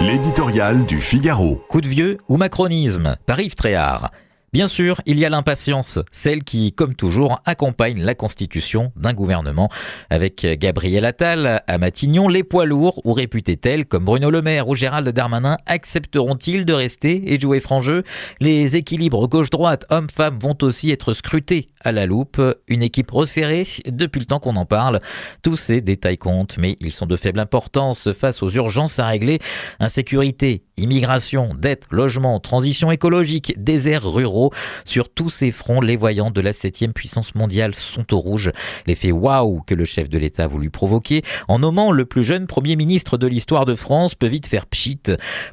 L'éditorial du Figaro. Coup de vieux ou macronisme par Yves Tréhard. Bien sûr, il y a l'impatience, celle qui, comme toujours, accompagne la constitution d'un gouvernement. Avec Gabriel Attal à Matignon, les poids lourds ou réputés tels comme Bruno Le Maire ou Gérald Darmanin accepteront-ils de rester et jouer franc jeu ? Les équilibres gauche-droite, hommes-femmes vont aussi être scrutés à la loupe. Une équipe resserrée depuis le temps qu'on en parle. Tous ces détails comptent, mais ils sont de faible importance face aux urgences à régler. Insécurité, immigration, dette, logement, transition écologique, déserts ruraux. Sur tous ces fronts, les voyants de la 7e puissance mondiale sont au rouge. L'effet waouh que le chef de l'État a voulu provoquer en nommant le plus jeune Premier ministre de l'histoire de France peut vite faire pchit.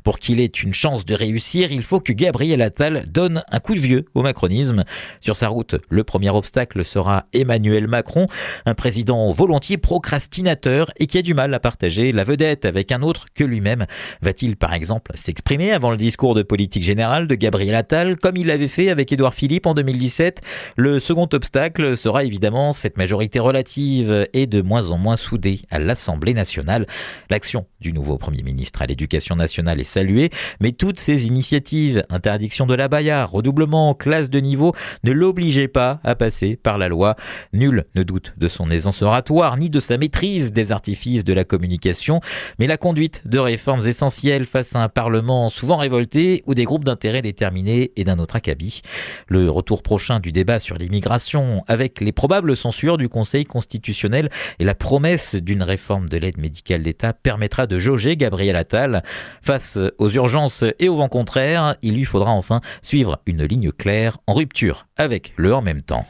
Pour qu'il ait une chance de réussir, il faut que Gabriel Attal donne un coup de vieux au macronisme. Sur sa route, le premier obstacle sera Emmanuel Macron, un président volontiers procrastinateur et qui a du mal à partager la vedette avec un autre que lui-même. Va-t-il par exemple s'exprimer avant le discours de politique générale de Gabriel Attal, comme il l'avait fait avec Édouard Philippe en 2017 ? Le second obstacle sera évidemment cette majorité relative et de moins en moins soudée à l'Assemblée nationale. L'action du nouveau Premier ministre à l'Éducation nationale est saluée, mais toutes ces initiatives, interdiction de l'abaya, redoublement, classe de niveau, ne l'obligeaient pas à passer par la loi. Nul ne doute de son aisance oratoire ni de sa maîtrise des artifices de la communication, mais la conduite de réformes essentielles face à un Parlement souvent révolté ou des groupes d'intérêt déterminés et d'un autre acabit. Le retour prochain du débat sur l'immigration avec les probables censures du Conseil constitutionnel et la promesse d'une réforme de l'aide médicale d'État permettra de jauger Gabriel Attal. Face aux urgences et aux vents contraires, il lui faudra enfin suivre une ligne claire en rupture avec le en même temps.